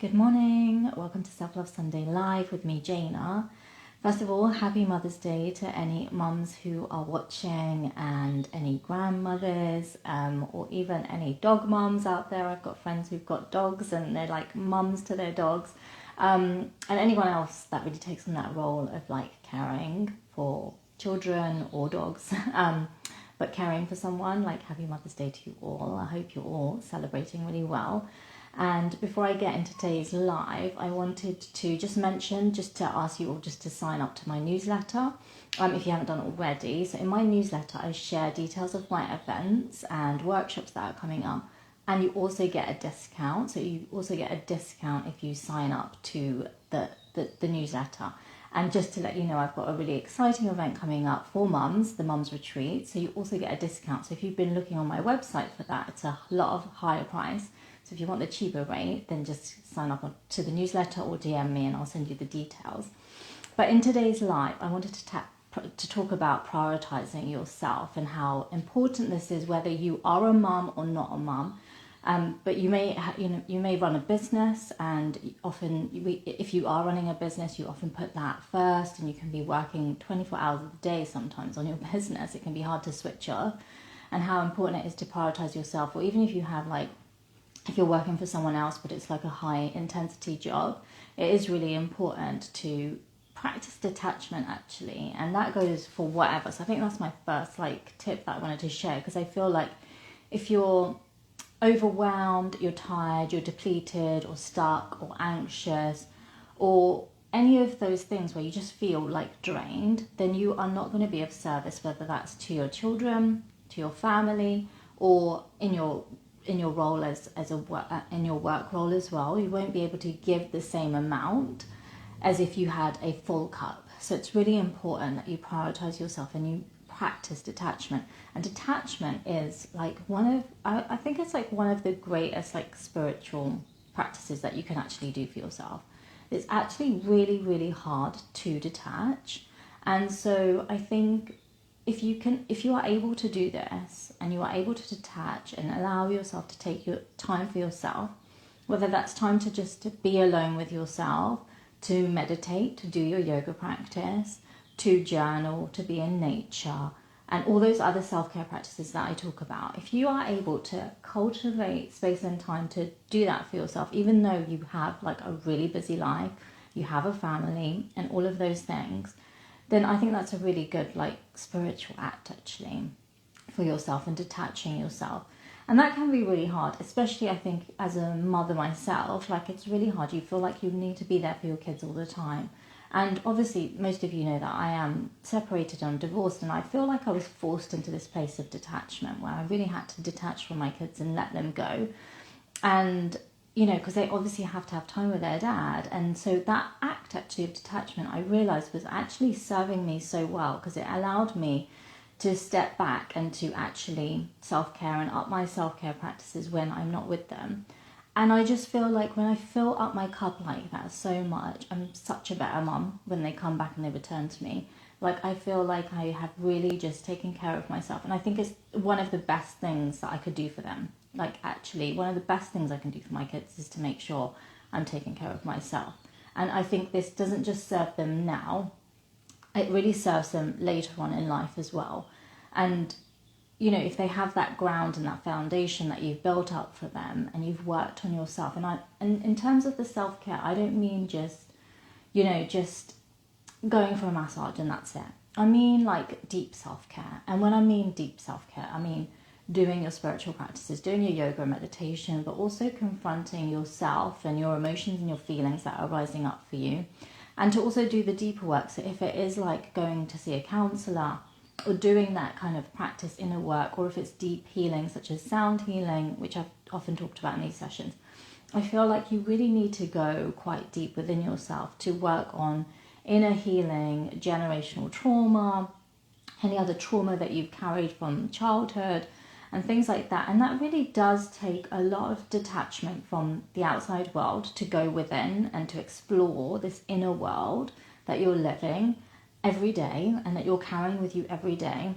Good morning, welcome to Self Love Sunday Live with me, Jaina. First of all, happy Mother's Day to any mums who are watching and any grandmothers or even any dog mums out there. I've got friends who've got dogs and they're like mums to their dogs. And anyone else that really takes on that role of like caring for children or dogs, but caring for someone. Like happy Mother's Day to you all. I hope you're all celebrating really well. And before I get into today's live, I wanted to just ask you all just to sign up to my newsletter if you haven't done it already. So in my newsletter, I share details of my events and workshops that are coming up. And you also get a discount. So you also get a discount if you sign up to the newsletter. And just to let you know, I've got a really exciting event coming up for mums, the Mums Retreat. So you also get a discount. So if you've been looking on my website for that, it's a lot of higher price. So if you want the cheaper rate, then just sign up to the newsletter or DM me and I'll send you the details. But in today's live, I wanted to talk about prioritizing yourself and how important this is, whether you are a mum or not a mum. But you may run a business, and often if you are running a business, you often put that first, and you can be working 24 hours a day sometimes on your business. It can be hard to switch off, and how important it is to prioritize yourself. Or even if you have if you're working for someone else, but it's like a high intensity job, it is really important to practice detachment actually. And that goes for whatever. So I think that's my first tip that I wanted to share, because I feel like if you're overwhelmed, you're tired, you're depleted or stuck or anxious or any of those things where you just feel drained, then you are not going to be of service, whether that's to your children, to your family, or in your role in your work role as well. You won't be able to give the same amount as if you had a full cup. So it's really important that you prioritize yourself and you practice detachment. And detachment is one of the greatest spiritual practices that you can actually do for yourself. It's actually really, really hard to detach. And so I think if you are able to do this and you are able to detach and allow yourself to take your time for yourself, whether that's time to just be alone with yourself, to meditate, to do your yoga practice, to journal, to be in nature, and all those other self-care practices that I talk about. If you are able to cultivate space and time to do that for yourself, even though you have a really busy life, you have a family and all of those things, then I think that's a really good spiritual act actually for yourself and detaching yourself. And that can be really hard, especially I think as a mother myself, it's really hard. You feel like you need to be there for your kids all the time. And obviously most of you know that I am separated and divorced, and I feel like I was forced into this place of detachment where I really had to detach from my kids and let them go. And because they obviously have to have time with their dad. And so that act actually of detachment, I realized, was actually serving me so well, because it allowed me to step back and to actually self-care and up my self-care practices when I'm not with them. And I just feel like when I fill up my cup like that so much, I'm such a better mum when they come back and they return to me. I feel like I have really just taken care of myself. And I think it's one of the best things that I could do for them. Actually, one of the best things I can do for my kids is to make sure I'm taking care of myself. And I think this doesn't just serve them now, it really serves them later on in life as well. And if they have that ground and that foundation that you've built up for them and you've worked on yourself, and in terms of the self-care, I don't mean just going for a massage and that's it. I mean deep self-care. And when I mean deep self-care, I mean doing your spiritual practices, doing your yoga and meditation, but also confronting yourself and your emotions and your feelings that are rising up for you. And to also do the deeper work. So if it is going to see a counsellor or doing that kind of practice inner work, or if it's deep healing such as sound healing, which I've often talked about in these sessions, I feel like you really need to go quite deep within yourself to work on inner healing, generational trauma, any other trauma that you've carried from childhood and things like that. And that really does take a lot of detachment from the outside world to go within and to explore this inner world that you're living every day and that you're carrying with you every day,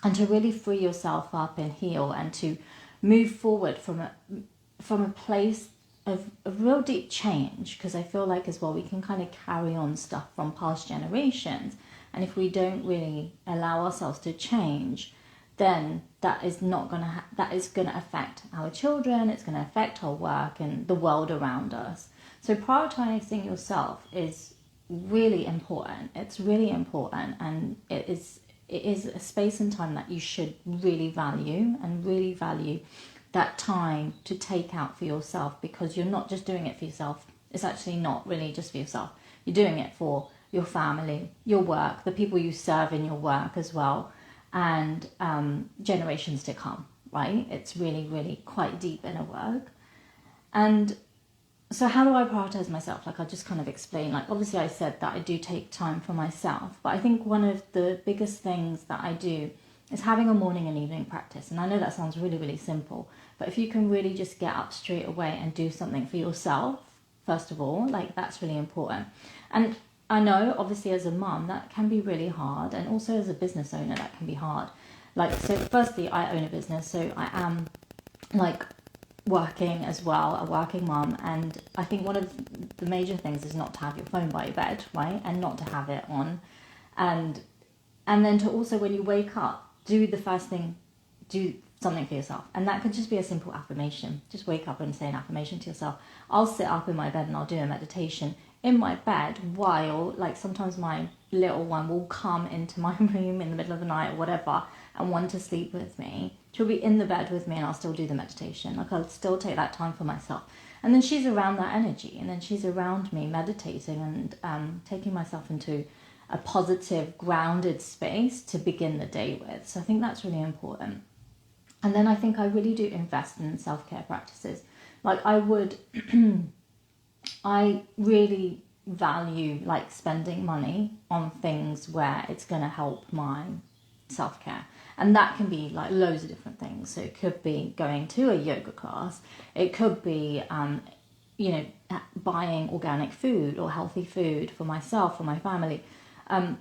and to really free yourself up and heal and to move forward from a place a real deep change, because I feel like as well we can kind of carry on stuff from past generations, and if we don't really allow ourselves to change, then that is not gonna that is gonna affect our children. It's gonna affect our work and the world around us. So prioritizing yourself is really important. It's really important, and it is a space and time that you should really value, and really value that time to take out for yourself, because you're not just doing it for yourself. It's actually not really just for yourself. You're doing it for your family, your work, the people you serve in your work as well, and generations to come, right? It's really, really quite deep inner work. And so how do I prioritize myself? Like, I'll just kind of explain. Like, obviously I said that I do take time for myself, but I think one of the biggest things that I do is having a morning and evening practice. And I know that sounds really, really simple, but if you can really just get up straight away and do something for yourself, first of all, like, that's really important. And I know, obviously, as a mum, that can be really hard, and also as a business owner, that can be hard. Like, so firstly, I own a business, so I am, like, working as well, a working mum, and I think one of the major things is not to have your phone by your bed, right, and not to have it on, and then to also, when you wake up, do the first thing, do something for yourself. And that could just be a simple affirmation. Just wake up and say an affirmation to yourself. I'll sit up in my bed and I'll do a meditation in my bed, while, like, sometimes my little one will come into my room in the middle of the night or whatever and want to sleep with me. She'll be in the bed with me and I'll still do the meditation. Like, I'll still take that time for myself. And then she's around that energy, and then she's around me meditating and taking myself into a positive, grounded space to begin the day with. So I think that's really important. And then I think I really do invest in self-care practices. Like, I would, I really value, like, spending money on things where it's going to help my self-care. And that can be, like, loads of different things. So it could be going to a yoga class. It could be, buying organic food or healthy food for myself or my family.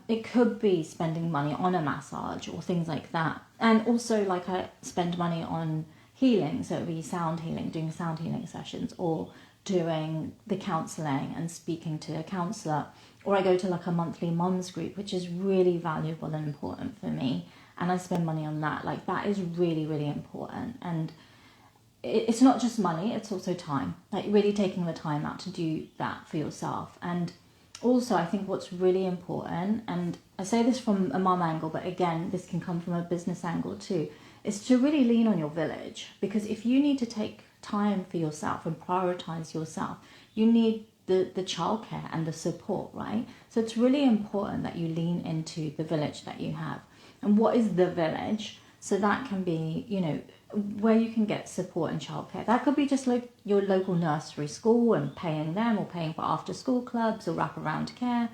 It could be spending money on a massage or things like that. And also, like, I spend money on healing. So it would be sound healing, doing sound healing sessions, or doing the counselling and speaking to a counsellor. Or I go to, like, a monthly mums group, which is really valuable and important for me. And I spend money on that. Like, that is really, really important. And it's not just money, it's also time. Like, really taking the time out to do that for yourself. And also, I think what's really important, and I say this from a mum angle, but again, this can come from a business angle too, is to really lean on your village. Because if you need to take time for yourself and prioritize yourself, you need the childcare and the support, right? So it's really important that you lean into the village that you have. And what is the village? So that can be, where you can get support and childcare. That could be just like your local nursery school and paying them, or paying for after school clubs or wraparound care.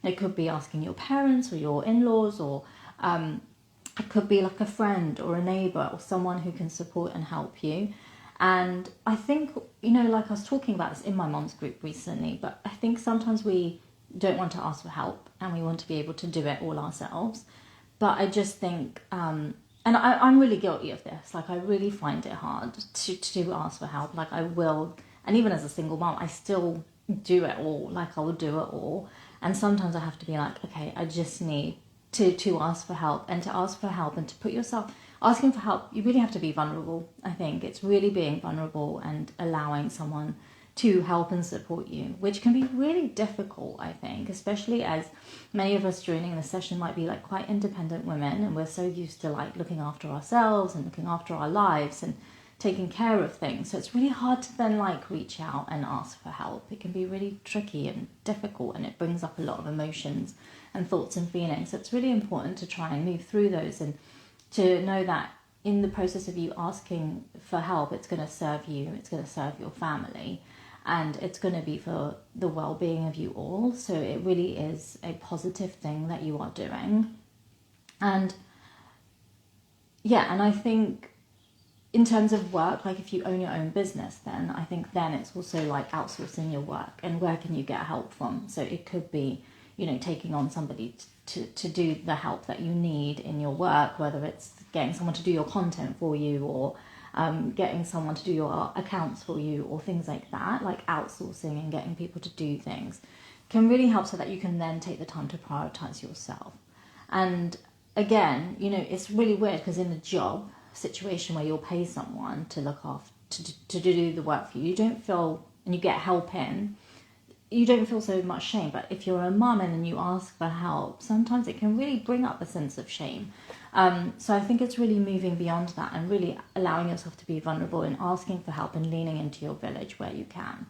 It could be asking your parents or your in-laws, or it could be like a friend or a neighbour or someone who can support and help you. And I think, like, I was talking about this in my mom's group recently, but I think sometimes we don't want to ask for help and we want to be able to do it all ourselves. But I just think, and I'm really guilty of this. Like, I really find it hard to ask for help. Like, I will, and even as a single mom, I still do it all. Like, I will do it all. And sometimes I have to be like, okay, I just need to ask for help. And to ask for help and to put yourself, asking for help, you really have to be vulnerable. I think it's really being vulnerable and allowing someone to help and support you, which can be really difficult, I think, especially as many of us joining the session might be, like, quite independent women, and we're so used to, like, looking after ourselves and looking after our lives and taking care of things. So it's really hard to then, like, reach out and ask for help. It can be really tricky and difficult, and it brings up a lot of emotions and thoughts and feelings. So it's really important to try and move through those, and to know that in the process of you asking for help, it's going to serve you, it's going to serve your family, and it's going to be for the well-being of you all. So it really is a positive thing that you are doing. And yeah, and I think in terms of work, like, if you own your own business, then I think then it's also like outsourcing your work, and where can you get help from? So it could be, taking on somebody to do the help that you need in your work, whether it's getting someone to do your content for you, or getting someone to do your accounts for you or things like that, like outsourcing and getting people to do things, can really help so that you can then take the time to prioritize yourself. And again, it's really weird because in a job situation where you'll pay someone to look after, to do the work for you, you don't feel, and you get help in, you don't feel so much shame. But if you're a mum and then you ask for help, sometimes it can really bring up a sense of shame. So I think it's really moving beyond that and really allowing yourself to be vulnerable and asking for help and leaning into your village where you can.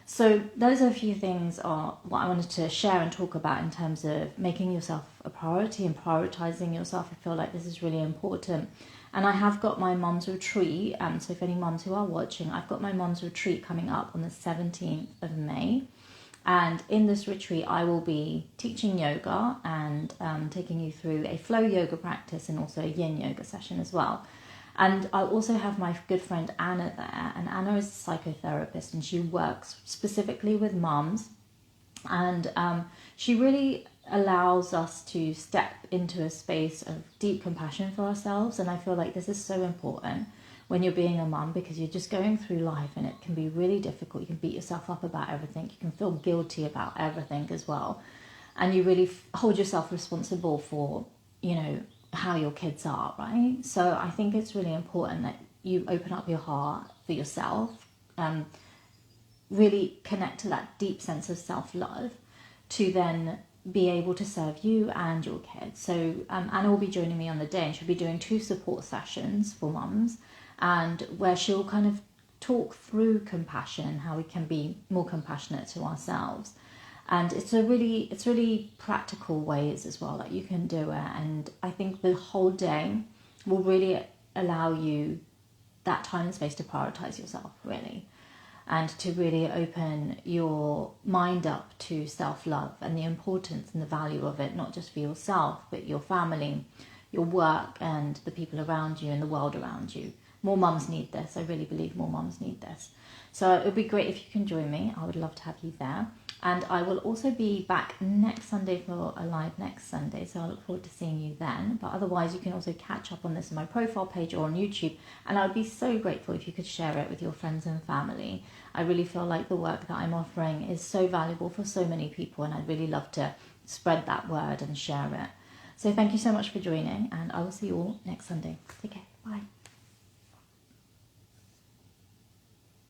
So those are a few things what I wanted to share and talk about in terms of making yourself a priority and prioritizing yourself. I feel like this is really important. And I have got my mum's retreat. So if any mums who are watching, I've got my mum's retreat coming up on the 17th of May. And in this retreat, I will be teaching yoga and taking you through a flow yoga practice and also a yin yoga session as well. And I'll also have my good friend Anna there. And Anna is a psychotherapist and she works specifically with mums. And she really allows us to step into a space of deep compassion for ourselves. And I feel like this is so important when you're being a mum, because you're just going through life and it can be really difficult. You can beat yourself up about everything. You can feel guilty about everything as well. And you really hold yourself responsible for, how your kids are, right? So I think it's really important that you open up your heart for yourself, really connect to that deep sense of self-love to then be able to serve you and your kids. So Anna will be joining me on the day and she'll be doing 2 support sessions for mums, and where she'll kind of talk through compassion, how we can be more compassionate to ourselves. And it's really practical ways as well that you can do it. And I think the whole day will really allow you that time and space to prioritize yourself, really, and to really open your mind up to self-love and the importance and the value of it, not just for yourself, but your family, your work, and the people around you and the world around you. More mums need this. I really believe more mums need this. So it would be great if you can join me. I would love to have you there. And I will also be back next Sunday for a live next Sunday. So I look forward to seeing you then. But otherwise, you can also catch up on this on my profile page or on YouTube. And I would be so grateful if you could share it with your friends and family. I really feel like the work that I'm offering is so valuable for so many people. And I'd really love to spread that word and share it. So thank you so much for joining. And I will see you all next Sunday. Take care. Bye.